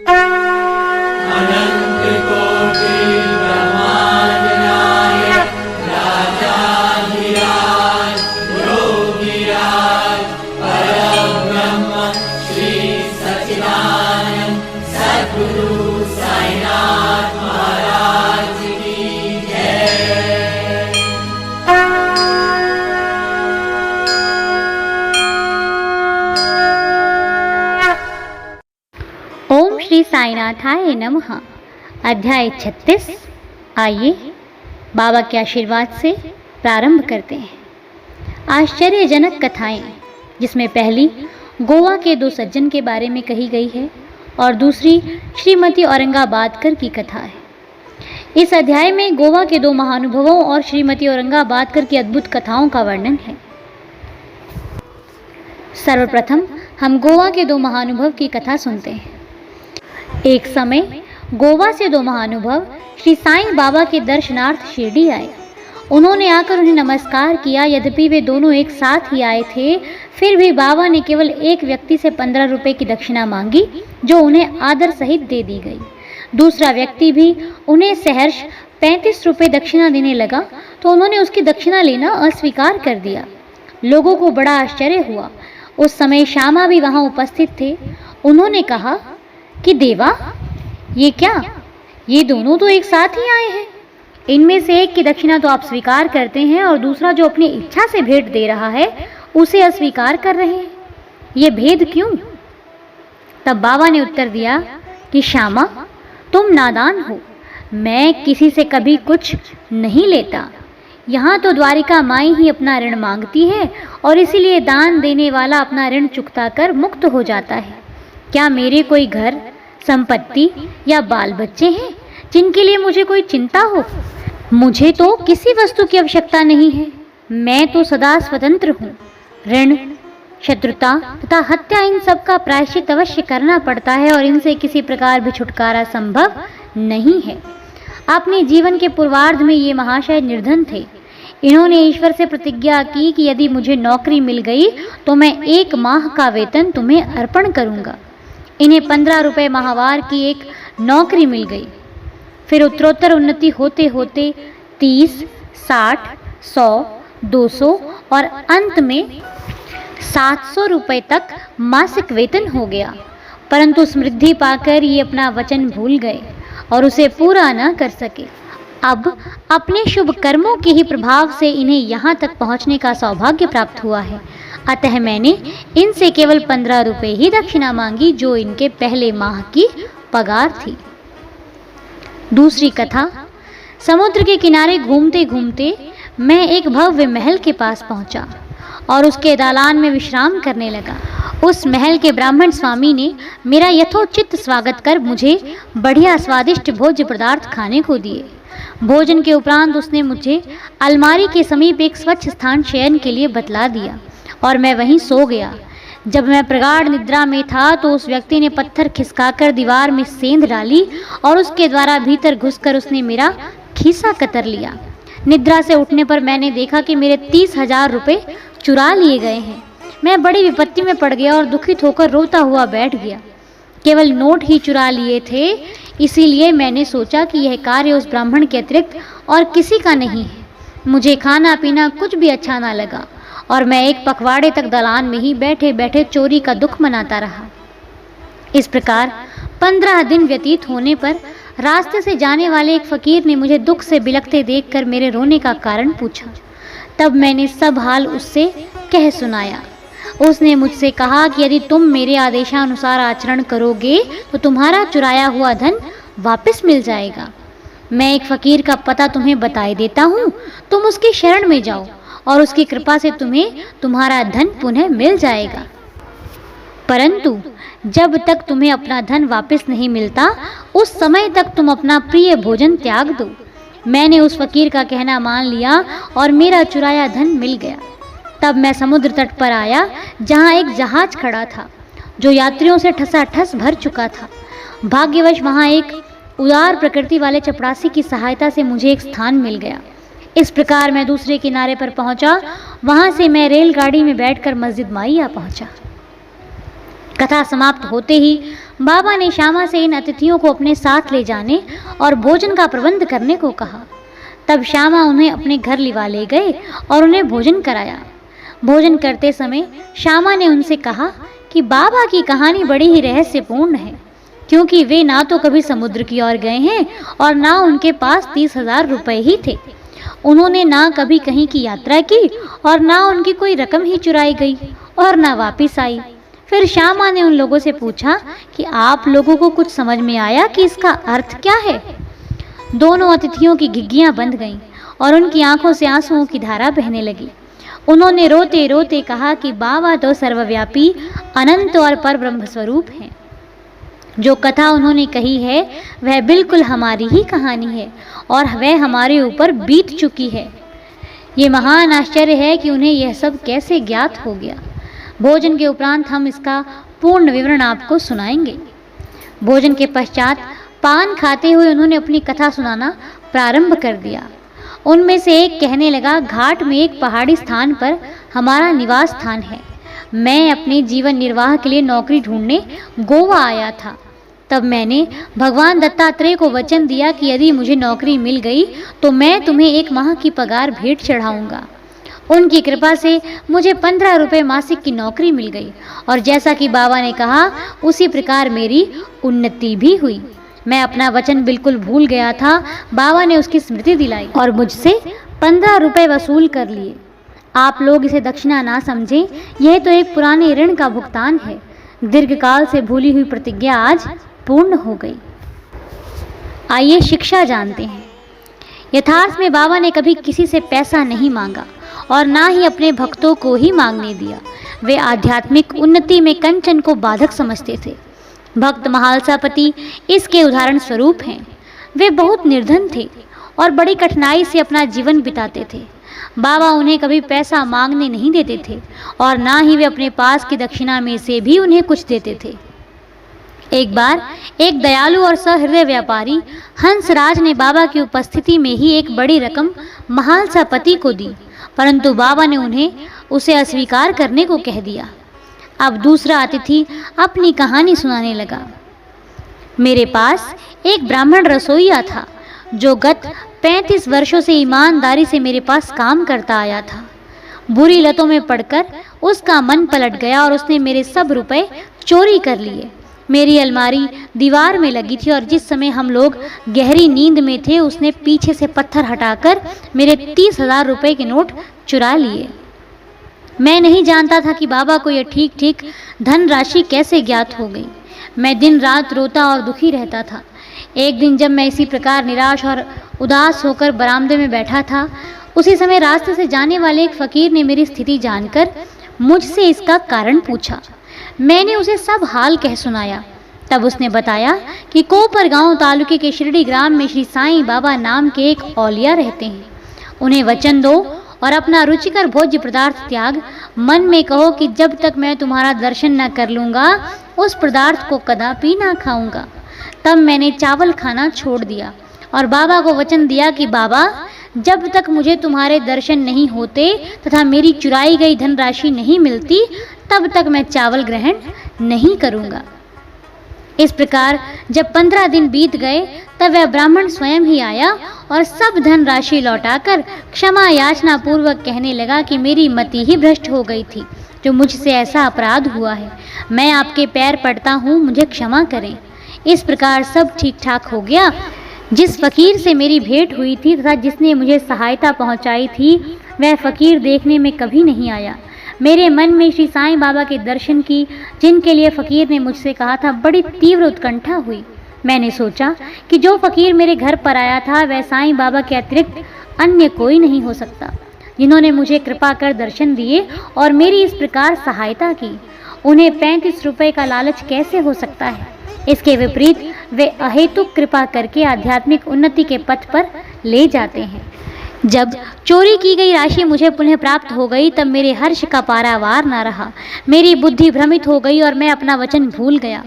अनंत कोटि ब्रह्मांड नायक राजाधिराज योगीराज परब्रह्म श्री सच्चिदानंद सद्गुरु साईनाथ महाराज की जय। ओम श्री साईनाथाय नमः। अध्याय 36। आइए बाबा के आशीर्वाद से प्रारंभ करते हैं। आश्चर्यजनक कथाएं, जिसमें पहली गोवा के दो सज्जन के बारे में कही गई है और दूसरी श्रीमती औरंगाबादकर की कथा है। इस अध्याय में गोवा के दो महानुभवों और श्रीमती औरंगाबादकर की अद्भुत कथाओं का वर्णन है। सर्वप्रथम हम गोवा के दो महानुभव की कथा सुनते हैं। एक समय गोवा से दो महानुभव श्री साईं बाबा के दर्शनार्थ शिरडी आए। उन्होंने आकर उन्हें नमस्कार किया। यद्यपि वे दोनों एक साथ ही आए थे, फिर भी बाबा ने केवल एक व्यक्ति से 15 रुपए की दक्षिणा मांगी, जो उन्हें आदर सहित दे दी गई। दूसरा व्यक्ति भी उन्हें सहर्ष 35 रुपए दक्षिणा देने लगा, तो उन्होंने उसकी दक्षिणा लेना अस्वीकार कर दिया। लोगों को बड़ा आश्चर्य हुआ। उस समय श्यामा भी वहां उपस्थित थे। उन्होंने कहा कि देवा, ये क्या, ये दोनों तो एक साथ ही आए हैं। इनमें से एक की दक्षिणा तो आप स्वीकार करते हैं और दूसरा जो अपनी इच्छा से भेंट दे रहा है उसे अस्वीकार कर रहे हैं। ये भेद क्यों? तब बाबा ने उत्तर दिया कि श्यामा, तुम नादान हो। मैं किसी से कभी कुछ नहीं लेता। यहाँ तो द्वारिका माई ही अपना ऋण मांगती है और इसीलिए दान देने वाला अपना ऋण चुकता कर मुक्त हो जाता है। क्या मेरे कोई घर, संपत्ति या बाल बच्चे हैं जिनके लिए मुझे कोई चिंता हो? मुझे तो किसी वस्तु की आवश्यकता नहीं है। मैं तो सदा स्वतंत्र हूँ। ऋण, शत्रुता तथा हत्या, इन सब का प्रायश्चित अवश्य करना पड़ता है और इनसे किसी प्रकार भी छुटकारा संभव नहीं है। अपने जीवन के पूर्वार्ध में ये महाशय निर्धन थे। इन्होंने ईश्वर से प्रतिज्ञा की कि यदि मुझे नौकरी मिल गई तो मैं 1 माह का वेतन तुम्हें अर्पण करूँगा। इन्हें 15 रुपए माहवार की एक नौकरी मिल गई। फिर उत्तरोत्तर उन्नति होते होते 30, 60, 100, 200 और अंत में 700 रुपए तक मासिक वेतन हो गया। परंतु समृद्धि पाकर ये अपना वचन भूल गए और उसे पूरा न कर सके। अब अपने शुभ कर्मों के ही प्रभाव से इन्हें यहाँ तक पहुँचने का सौभाग्य प्राप्त हुआ है। अतः मैंने इनसे केवल 15 रुपए ही दक्षिणा मांगी, जो इनके पहले माह की पगार थी। दूसरी कथा। समुद्र के किनारे घूमते घूमते मैं एक भव्य महल के पास पहुंचा और उसके दालान में विश्राम करने लगा। उस महल के ब्राह्मण स्वामी ने मेरा यथोचित स्वागत कर मुझे बढ़िया स्वादिष्ट भोज्य पदार्थ खाने को दिए। भोजन के उपरांत उसने मुझे अलमारी के समीप एक स्वच्छ स्थान शयन के लिए बतला दिया और मैं वहीं सो गया। जब मैं प्रगाढ़ निद्रा में था तो उस व्यक्ति ने पत्थर खिसकाकर दीवार में सेंध डाली और उसके द्वारा भीतर घुसकर उसने मेरा खीसा कतर लिया। निद्रा से उठने पर मैंने देखा कि मेरे 30,000 रुपये चुरा लिए गए हैं। मैं बड़ी विपत्ति में पड़ गया और दुखित होकर रोता हुआ बैठ गया। केवल नोट ही चुरा लिए थे, इसीलिए मैंने सोचा कि यह कार्य उस ब्राह्मण के अतिरिक्त और किसी का नहीं है। मुझे खाना पीना कुछ भी अच्छा ना लगा और मैं एक पखवाड़े तक दलान में ही बैठे बैठे चोरी का दुख मनाता रहा। इस प्रकार 15 दिन व्यतीत होने पर रास्ते से जाने वाले एक फकीर ने मुझे दुख से बिलखते देखकर मेरे रोने का कारण पूछा। तब मैंने सब हाल उससे कह सुनाया। उसने मुझसे कहा कि यदि तुम मेरे आदेशानुसार आचरण करोगे तो तुम्हारा चुराया हुआ धन वापस मिल जाएगा। मैं एक फकीर का पता तुम्हें बताए देता हूँ, तुम उसकी शरण में जाओ और उसकी कृपा से तुम्हें तुम्हारा धन पुनः मिल जाएगा। परंतु जब तक तुम्हें अपना धन वापस नहीं मिलता, उस समय तक तुम अपना प्रिय भोजन त्याग दो। मैंने उस फकीर का कहना मान लिया और मेरा चुराया धन मिल गया। तब मैं समुद्र तट पर आया, जहाँ एक जहाज खड़ा था जो यात्रियों से ठसाठस भर चुका था। भाग्यवश वहाँ एक उदार प्रकृति वाले चपरासी की सहायता से मुझे एक स्थान मिल गया। इस प्रकार मैं दूसरे किनारे पर पहुंचा। वहां से मैं रेलगाड़ी में बैठकर मस्जिद माइया पहुंचा। कथा समाप्त होते ही बाबा ने श्यामा से इन अतिथियों को अपने साथ ले जाने और भोजन का प्रबंध करने को कहा। तब श्यामा उन्हें अपने घर लिवा ले गए और उन्हें भोजन कराया। भोजन करते समय श्यामा ने उनसे कहा कि बाबा की कहानी बड़ी ही रहस्यपूर्ण है, क्योंकि वे ना तो कभी समुद्र की ओर गए हैं और ना उनके पास 30,000 रुपए ही थे। उन्होंने ना कभी कहीं की यात्रा की और ना उनकी कोई रकम ही चुराई गई और ना वापिस आई। फिर श्यामा ने उन लोगों से पूछा कि आप लोगों को कुछ समझ में आया कि इसका अर्थ क्या है? दोनों अतिथियों की घिघियां बंध गईं और उनकी आंखों से आंसुओं की धारा बहने लगी। उन्होंने रोते रोते कहा कि बाबा तो सर्वव्यापी, अनंत और परब्रह्म स्वरूप हैं। जो कथा उन्होंने कही है वह बिल्कुल हमारी ही कहानी है और वह हमारे ऊपर बीत चुकी है। ये महान आश्चर्य है कि उन्हें यह सब कैसे ज्ञात हो गया। भोजन के उपरांत हम इसका पूर्ण विवरण आपको सुनाएंगे। भोजन के पश्चात पान खाते हुए उन्होंने अपनी कथा सुनाना प्रारंभ कर दिया। उनमें से एक कहने लगा, घाट में एक पहाड़ी स्थान पर हमारा निवास स्थान है। मैं अपने जीवन निर्वाह के लिए नौकरी ढूंढने गोवा आया था। तब मैंने भगवान दत्तात्रेय को वचन दिया कि यदि मुझे नौकरी मिल गई तो मैं तुम्हें 1 माह की पगार भेंट चढ़ाऊंगा। उनकी कृपा से मुझे 15 रुपये मासिक की नौकरी मिल गई और जैसा कि बाबा ने कहा उसी प्रकार मेरी उन्नति भी हुई। मैं अपना वचन बिल्कुल भूल गया था। बाबा ने उसकी स्मृति दिलाई और मुझसे 15 रुपये वसूल कर लिए। आप लोग इसे दक्षिणा ना समझें, यह तो एक पुराने ऋण का भुगतान है। दीर्घकाल से भूली हुई प्रतिज्ञा आज पूर्ण हो गई। आइए शिक्षा जानते हैं। यथार्थ में बाबा ने कभी किसी से पैसा नहीं मांगा और ना ही अपने भक्तों को ही मांगने दिया। वे आध्यात्मिक उन्नति में कंचन को बाधक समझते थे। भक्त महालसापति इसके उदाहरण स्वरूप हैं। वे बहुत निर्धन थे और बड़ी कठिनाई से अपना जीवन बिताते थे। बाबा उन्हें कभी पैसा मांगने नहीं देते थे और ना ही वे अपने पास की दक्षिणा में से भी उन्हें कुछ देते थे। एक बार एक दयालु और सहृदय व्यापारी हंसराज ने बाबा की उपस्थिति में ही एक बड़ी रकम महालसापति को दी, परंतु बाबा ने उन्हें उसे अस्वीकार करने को कह दिया। अब दूसरा अतिथि अपनी कहानी सुनाने लगा। मेरे पास एक ब्राह्मण रसोइया था जो गत 35 वर्षों से ईमानदारी से मेरे पास काम करता आया था। बुरी लतों में पड़कर उसका मन पलट गया और उसने मेरे सब रुपए चोरी कर लिए। मेरी अलमारी दीवार में लगी थी और जिस समय हम लोग गहरी नींद में थे उसने पीछे से पत्थर हटाकर मेरे 30,000 रुपये के नोट चुरा लिए। मैं नहीं जानता था कि बाबा को यह ठीक ठीक धन राशि कैसे ज्ञात हो गई। मैं दिन रात रोता और दुखी रहता था। एक दिन जब मैं इसी प्रकार निराश और उदास होकर बरामदे में बैठा था, उसी समय रास्ते से जाने वाले एक फकीर ने मेरी स्थिति जानकर मुझसे इसका कारण पूछा। मैंने उसे सब हाल कह सुनाया। तब उसने बताया कि कोपर गांव तालुके के शिरडी ग्राम में श्री साईं बाबा नाम के एक औलिया रहते हैं। उन्हें वचन दो और अपना रुचिकर भोज्य पदार्थ त्याग मन में कहो कि जब तक मैं तुम्हारा दर्शन न कर लूँगा उस पदार्थ को कदापि ना खाऊंगा। तब मैंने चावल खाना छोड़ दिया और बाबा को वचन दिया कि बाबा, जब तक मुझे तुम्हारे दर्शन नहीं होते तथा मेरी चुराई गई धनराशि नहीं मिलती तब तक मैं चावल ग्रहण नहीं करूँगा। इस प्रकार जब 15 दिन बीत गए तब वह ब्राह्मण स्वयं ही आया और सब धनराशि लौटाकर क्षमा याचना पूर्वक कहने लगा कि मेरी मति ही भ्रष्ट हो गई थी जो मुझसे ऐसा अपराध हुआ है। मैं आपके पैर पड़ता हूँ, मुझे क्षमा करें। इस प्रकार सब ठीक ठाक हो गया। जिस फकीर से मेरी भेंट हुई थी तथा जिसने मुझे सहायता पहुँचाई थी वह फकीर देखने में कभी नहीं आया। मेरे मन में श्री साईं बाबा के दर्शन की, जिनके लिए फकीर ने मुझसे कहा था, बड़ी तीव्र उत्कंठा हुई। मैंने सोचा कि जो फकीर मेरे घर पर आया था वह साईं बाबा के अतिरिक्त अन्य कोई नहीं हो सकता, जिन्होंने मुझे कृपा कर दर्शन दिए और मेरी इस प्रकार सहायता की। उन्हें 35 रुपये का लालच कैसे हो सकता है? इसके विपरीत वे अहेतुक कृपा करके आध्यात्मिक उन्नति के पथ पर ले जाते हैं। जब चोरी की गई राशि मुझे पुनः प्राप्त हो गई तब मेरे हर्ष का पारावार न रहा। मेरी बुद्धि भ्रमित हो गई और मैं अपना वचन भूल गया।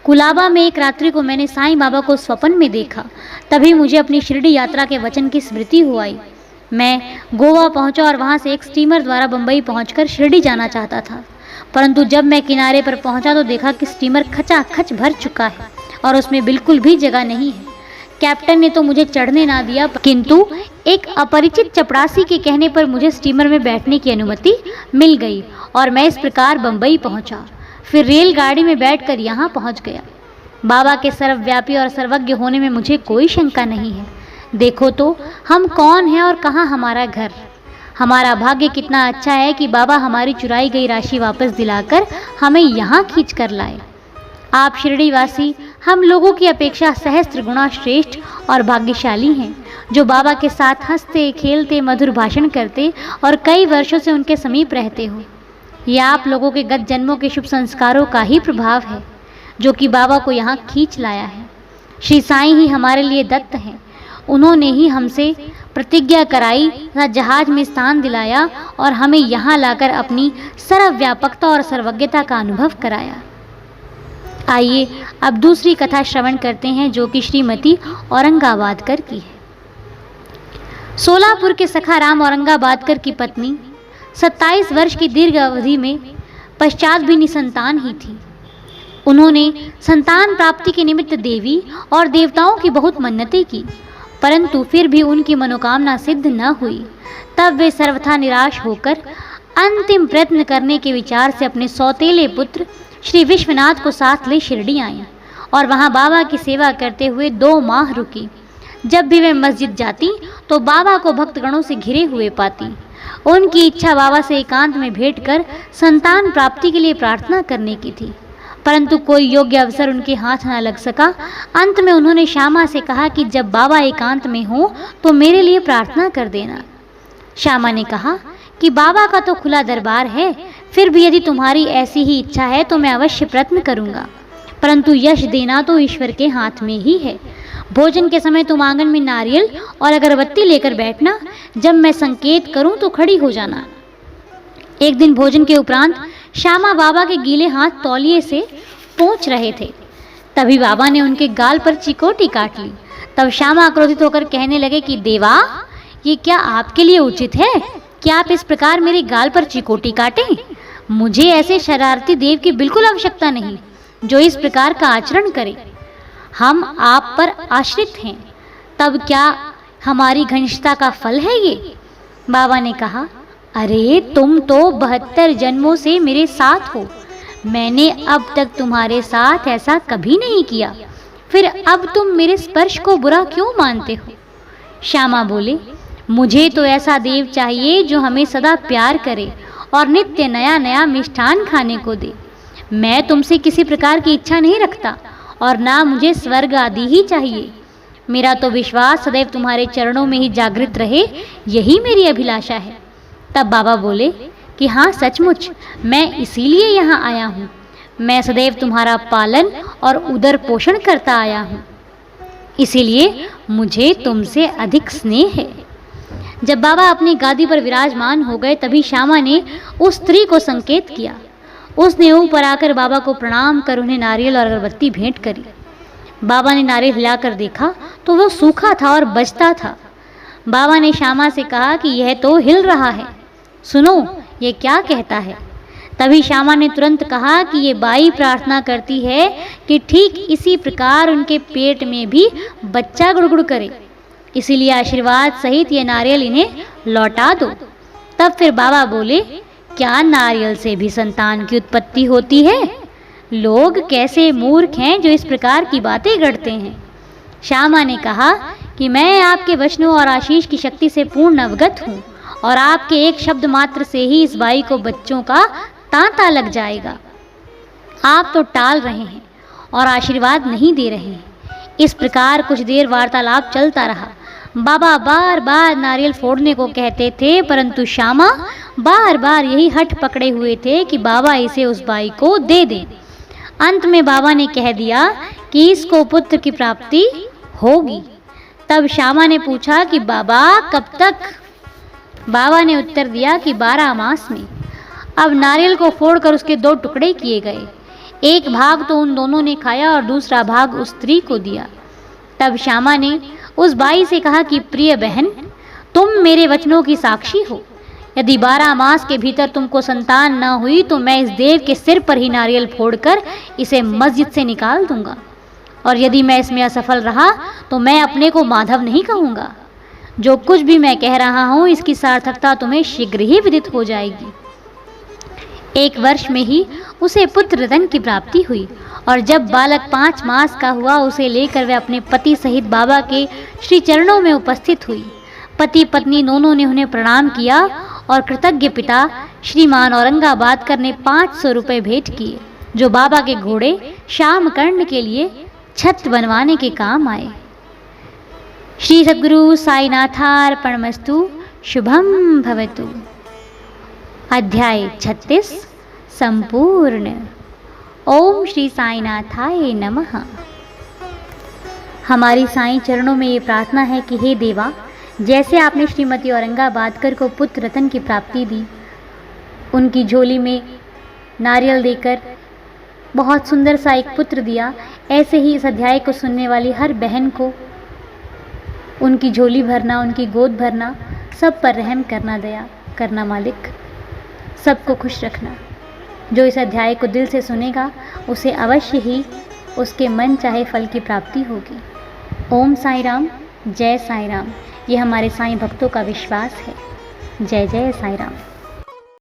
कुलाबा में एक रात्रि को मैंने साईं बाबा को स्वप्न में देखा। तभी मुझे अपनी शिरडी यात्रा के वचन की स्मृति हो आई। मैं गोवा पहुंचा और वहां से एक स्टीमर द्वारा बंबई पहुंचकर शिरडी जाना चाहता था, परंतु जब मैं किनारे पर पहुंचा तो देखा कि स्टीमर खचाखच भर चुका है और उसमें बिल्कुल भी जगह नहीं है। कैप्टन ने तो मुझे चढ़ने ना दिया, किंतु एक अपरिचित चपरासी के कहने पर मुझे स्टीमर में बैठने की अनुमति मिल गई और मैं इस प्रकार बंबई पहुंचा। फिर रेलगाड़ी में बैठकर यहाँ पहुंच गया। बाबा के सर्वव्यापी और सर्वज्ञ होने में मुझे कोई शंका नहीं है। देखो तो हम कौन हैं और कहाँ हमारा घर। हमारा भाग्य कितना अच्छा है कि बाबा हमारी चुराई गई राशि वापस दिलाकर हमें यहाँ खींच कर लाए। आप शिरडीवासी हम लोगों की अपेक्षा सहस्त्र गुना श्रेष्ठ और भाग्यशाली हैं, जो बाबा के साथ हंसते खेलते मधुर भाषण करते और कई वर्षों से उनके समीप रहते हो। यह आप लोगों के गत जन्मों के शुभ संस्कारों का ही प्रभाव है जो कि बाबा को यहाँ खींच लाया है। श्री साईं ही हमारे लिए दत्त हैं। उन्होंने ही हमसे प्रतिज्ञा कराई तथा जहाज में स्थान दिलाया और हमें यहाँ लाकर अपनी सर्वव्यापकता और सर्वज्ञता का अनुभव कराया। आइए अब दूसरी कथा श्रवण करते हैं, जो कि श्रीमती औरंगाबादकर की है। सोलापुर के सखाराम औरंगाबादकर की पत्नी 27 वर्ष की दीर्घ अवधि में पश्चात भी निसंतान ही थी। उन्होंने संतान प्राप्ति के निमित्त देवी और देवताओं की बहुत मन्नतें की, परंतु फिर भी उनकी मनोकामना सिद्ध न हुई। तब वे सर्वथा निराश होकर अंतिम प्रयत्न करने के विचार से अपने सौतेले पुत्र श्री विश्वनाथ को साथ ले शिरडी आईं और वहां बाबा की सेवा करते हुए 2 माह रुकी। जब भी वे मस्जिद जाती तो बाबा को भक्तगणों से घिरे हुए पाती। उनकी इच्छा बाबा से एकांत में भेंट कर संतान प्राप्ति के लिए प्रार्थना करने की थी, परंतु कोई योग्य अवसर उनके हाथ न लग सका। अंत में उन्होंने श्यामा से कहा कि जब बाबा एकांत में हो तो मेरे लिए प्रार्थना कर देना। श्यामा ने कहा कि बाबा का तो खुला दरबार है, फिर भी यदि तुम्हारी ऐसी ही इच्छा है तो मैं अवश्य प्रयत्न करूंगा, परंतु यश देना तो ईश्वर के हाथ में ही है। भोजन के समय तुम आंगन में नारियल और अगरबत्ती लेकर बैठना, जब मैं संकेत करूं तो खड़ी हो जाना। एक दिन भोजन के उपरांत श्यामा बाबा के गीले हाथ तौलिए से पोंछ रहे थे। तभी बाबा ने उनके गाल पर चिकोटी काट ली। तब श्यामा क्रोधित होकर कहने लगे कि देवा, ये क्या आपके लिए उचित है कि आप इस प्रकार मेरे गाल पर चिकोटी काटें? मुझे ऐसे शरारती देव की बिल्कुल आवश्यकता नहीं जो इस प्रकार का आचरण करे। हम आप पर आश्रित हैं, तब क्या हमारी घनिष्ठता का फल है ये? बाबा ने कहा, अरे तुम तो 72 जन्मों से मेरे साथ हो। मैंने अब तक तुम्हारे साथ ऐसा कभी नहीं किया, फिर अब तुम मेरे स्पर्श को बुरा क्यों मानते हो? श्यामा बोले, मुझे तो ऐसा देव चाहिए जो हमें सदा प्यार करे और नित्य नया नया मिष्ठान खाने को दे। मैं तुमसे किसी प्रकार की इच्छा नहीं रखता और ना मुझे स्वर्ग आदि ही चाहिए। मेरा तो विश्वास सदैव तुम्हारे चरणों में ही जागृत रहे, यही मेरी अभिलाषा है। तब बाबा बोले कि हाँ, सचमुच मैं इसीलिए यहाँ आया हूँ। मैं सदैव तुम्हारा पालन और उदर पोषण करता आया हूँ, इसीलिए मुझे तुमसे अधिक स्नेह है। जब बाबा अपनी गादी पर विराजमान हो गए तभी श्यामा ने उस स्त्री को संकेत किया। उसने ऊपर आकर बाबा को प्रणाम कर उन्हें नारियल और अगरबत्ती भेंट करी। बाबा ने नारियल हिलाकर देखा तो वह सूखा था और बजता था। बाबा ने श्यामा से कहा कि यह तो हिल रहा है, सुनो ये क्या कहता है। तभी श्यामा ने तुरंत कहा कि ये बाई प्रार्थना करती है कि ठीक इसी प्रकार उनके पेट में भी बच्चा गुड़गुड़ करे, इसीलिए आशीर्वाद सहित ये नारियल इन्हें लौटा दो। तब फिर बाबा बोले, क्या नारियल से भी संतान की उत्पत्ति होती है? लोग कैसे मूर्ख हैं जो इस प्रकार की बातें गढ़ते हैं। श्यामा ने कहा कि मैं आपके वचनों और आशीष की शक्ति से पूर्ण अवगत हूँ और आपके एक शब्द मात्र से ही इस बाई को बच्चों का तांता लग जाएगा। आप तो टाल रहे हैं और आशीर्वाद नहीं दे रहे हैं। इस प्रकार कुछ देर वार्तालाप चलता रहा। बाबा बार बार नारियल फोड़ने को कहते थे, परंतु श्यामा बार बार यही हठ पकड़े हुए थे कि बाबा इसे उस बाई को दे दें। अंत में बाबा ने कह दिया कि इसको पुत्र की प्राप्ति होगी। तब श्यामा ने पूछा कि बाबा कब तक? बाबा ने उत्तर दिया कि 12 मास में। अब नारियल को फोड़कर उसके 2 टुकड़े किए गए। एक भाग तो उन दोनों ने खाया और दूसरा भाग उस स्त्री को दिया। तब श्यामा ने उस बाई से कहा कि प्रिय बहन, तुम मेरे वचनों की साक्षी हो। यदि 12 मास के भीतर तुमको संतान न हुई तो मैं इस देव के सिर पर ही नारियल फोड़कर इसे मस्जिद से निकाल दूंगा, और यदि मैं इसमें असफल रहा तो मैं अपने को माधव नहीं कहूँगा। जो कुछ भी मैं कह रहा हूँ इसकी सार्थकता तुम्हें शीघ्र ही विदित हो जाएगी। 1 वर्ष में ही उसे पुत्र रतन की प्राप्ति हुई, और जब बालक 5 मास का हुआ उसे लेकर वह अपने पति सहित बाबा के श्री चरणों में उपस्थित हुई। पति पत्नी दोनों ने उन्हें प्रणाम किया और कृतज्ञ पिता श्रीमान औरंगाबादकर ने 500 रुपये भेंट किए, जो बाबा के घोड़े श्यामकर्ण के लिए छत बनवाने के काम आए। श्री सद्गुरु साईनाथार्पणमस्तु। शुभम भवतु। अध्याय 36 संपूर्ण। ओम श्री साईनाथाय नमः। हमारी साईं चरणों में ये प्रार्थना है कि हे देवा, जैसे आपने श्रीमती औरंगाबादकर को पुत्र रतन की प्राप्ति दी, उनकी झोली में नारियल देकर बहुत सुंदर सा एक पुत्र दिया, ऐसे ही इस अध्याय को सुनने वाली हर बहन को उनकी झोली भरना, उनकी गोद भरना, सब पर रहम करना, दया करना मालिक, सबको खुश रखना। जो इस अध्याय को दिल से सुनेगा उसे अवश्य ही उसके मन चाहे फल की प्राप्ति होगी। ओम साई राम, जय साई राम। ये हमारे साईं भक्तों का विश्वास है। जय जय साई राम।